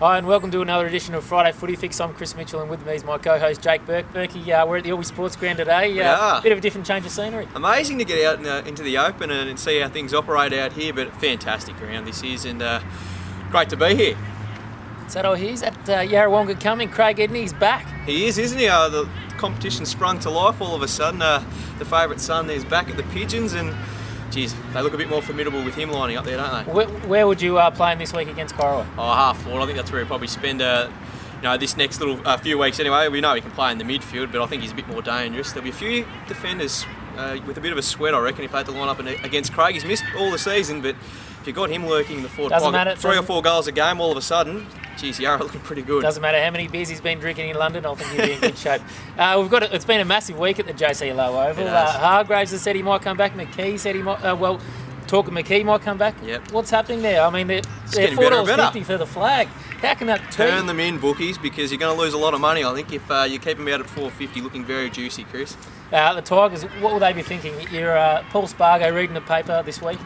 Hi and welcome to another edition of Friday Footy Fix. I'm Chris Mitchell and with me is my co-host Jake Burke. Berkey, we're at the Albury Sportsground today. Bit of a different change of scenery. Amazing to get out into the open and see how things operate out here, but fantastic ground this is and great to be here. Is that all he is? At Yarrawonga coming, Craig Edney's back. He is, isn't he? The competition sprung to life all of a sudden. The favourite son there's back at the Pigeons and geez, they look a bit more formidable with him lining up there, don't they? Where would you play him this week against Corowa? Oh, half forward. I think that's where he'll probably spend this next little few weeks anyway. We know he can play in the midfield, but I think he's a bit more dangerous. There'll be a few defenders with a bit of a sweat, I reckon, if they had to line up against Craig. He's missed all the season, but if you got him lurking in the forward pocket, 3 or 4 goals a game all of a sudden, geez, Yarra looking pretty good. Doesn't matter how many beers he's been drinking in London, I think he'll be in good shape. It's been a massive week at the JC Low Oval. Hargraves has said he might come back. McKee said he might. Talk of McKee might come back. Yep. What's happening there? I mean, they're $4.50 for the flag. How can that turn them in, bookies, because you're going to lose a lot of money, I think, if you keep them out at $4.50 looking very juicy, Chris. The Tigers, what will they be thinking? You're Paul Spargo reading the paper this week.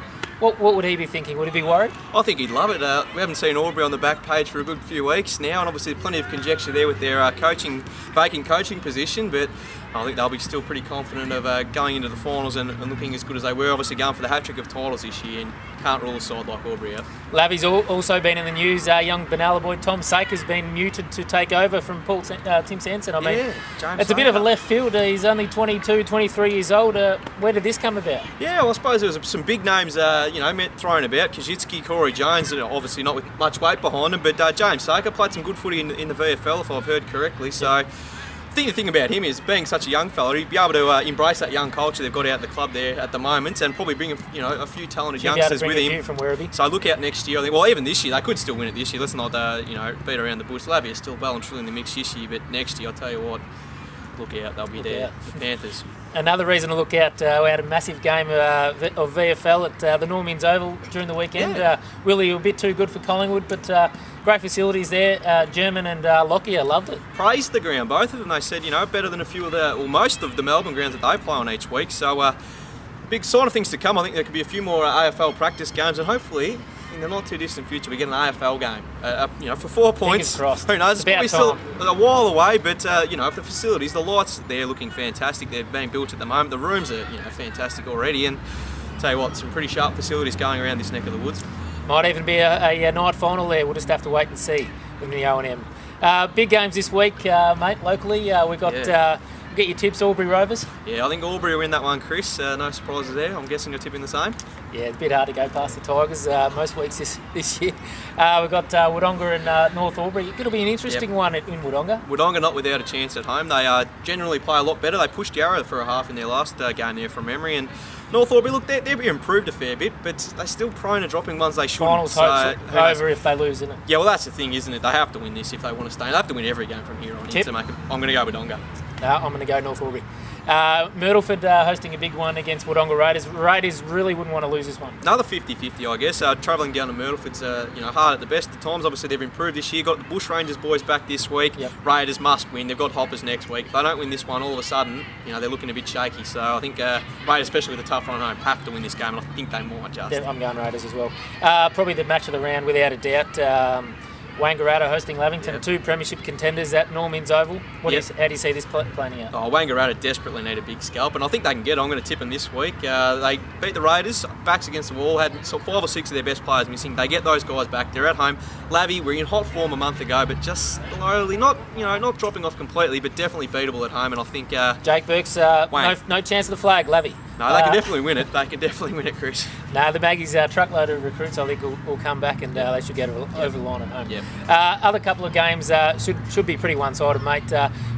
What would he be thinking? Would he be worried? I think he'd love it. We haven't seen Albury on the back page for a good few weeks now, and obviously plenty of conjecture there with their vacant coaching position, but I think they'll be still pretty confident of going into the finals and looking as good as they were. Obviously going for the hat-trick of titles this year, and can't rule a side like Albury out. Lavy's also been in the news. Young Benalla boy Tom Saker's been muted to take over from Tim Sanson. I mean, it's a bit of a left field. He's only 22, 23 years old. Where did this come about? Yeah, well, I suppose there was some big names, thrown about. Kajitsky, Corey Jones, obviously not with much weight behind him, but James Saker played some good footy in the VFL, if I've heard correctly. So I think the thing about him is, being such a young fella, he'd be able to embrace that young culture they've got out at the club there at the moment, and probably bring a few talented youngsters with him. From Werribee. So look out next year. I think. Well, even this year they could still win it this year. Let's not beat around the bush. Lavia is still well and truly in the mix this year, but next year, I'll tell you what, look out. They'll be there. The Panthers. Another reason to look out, we had a massive game of VFL at the Norman's Oval during the weekend. Willie, a bit too good for Collingwood, but great facilities there. German and Lockyer loved it. Praised the ground, both of them. They said, better than most of the Melbourne grounds that they play on each week. So big sign of things to come. I think there could be a few more AFL practice games, and hopefully in the not too distant future we get an AFL game. For 4 points. Who knows? It's probably still a while away, but the facilities, the lights, they're looking fantastic. They're being built at the moment. The rooms are fantastic already, and tell you what, some pretty sharp facilities going around this neck of the woods. Might even be a night final there. We'll just have to wait and see in the O&M. Big games this week, mate. Locally, we've got. Get your tips, Albury Rovers? Yeah, I think Albury will win that one, Chris. No surprises there. I'm guessing you're tipping the same? Yeah, it's a bit hard to go past the Tigers most weeks this year. We've got Wodonga and North Albury. It'll be an interesting one in Wodonga. Wodonga not without a chance at home. They generally play a lot better. They pushed Yarra for a half in their last game there from memory. And North Albury, look, they've improved a fair bit, but they're still prone to dropping ones they shouldn't. Finals hopes over if they lose, isn't it? Yeah, well, that's the thing, isn't it? They have to win this if they want to stay. They have to win every game from here on in to make it. I'm going to go Wodonga. I'm going to go North Albury. Myrtleford hosting a big one against Wodonga Raiders. Raiders really wouldn't want to lose this one. Another 50-50, I guess. Travelling down to Myrtleford's hard at the best of times. Obviously, they've improved this year. Got the Bush Rangers boys back this week. Yep. Raiders must win. They've got Hoppers next week. If they don't win this one, all of a sudden, they're looking a bit shaky. So I think Raiders, especially with a tough run home, have to win this game, and I think they might just. Yeah, I'm going Raiders as well. Probably the match of the round, without a doubt. Wangaratta hosting Lavington, 2 premiership contenders at Norman's Oval. How do you see this planning out? Wangaratta desperately need a big scalp, and I think they can get it. I'm going to tip them this week. They beat the Raiders, backs against the wall, had 5 or 6 of their best players missing. They get those guys back. They're at home. Lavy were in hot form a month ago, but just slowly, not dropping off completely, but definitely beatable at home. And I think Jake Burke's no chance of the flag, Lavy. No, they can definitely win it. They can definitely win it, Chris. No, the Maggies truckload of recruits, I think, will come back and they should get over the line at home. Yep. Other couple of games should be pretty one-sided, mate.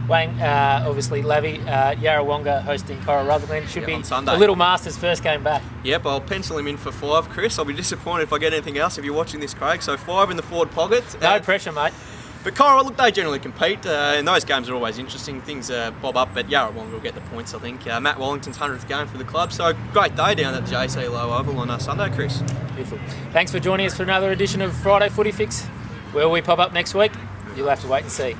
Wang, obviously, Lavy, Yarrawonga hosting Corowa. Should be on Sunday. A little Masters first game back. Yep, I'll pencil him in for 5, Chris. I'll be disappointed if I get anything else if you're watching this, Craig. So 5 in the forward pocket. No pressure, mate. But Corowa, look, they generally compete, and those games are always interesting. Things bob up, but Yarrawonga will get the points, I think. Matt Wallington's 100th game for the club, so great day down at the JC Low Oval on Sunday, Chris. Beautiful. Thanks for joining us for another edition of Friday Footy Fix. Where will we pop up next week? You'll have to wait and see.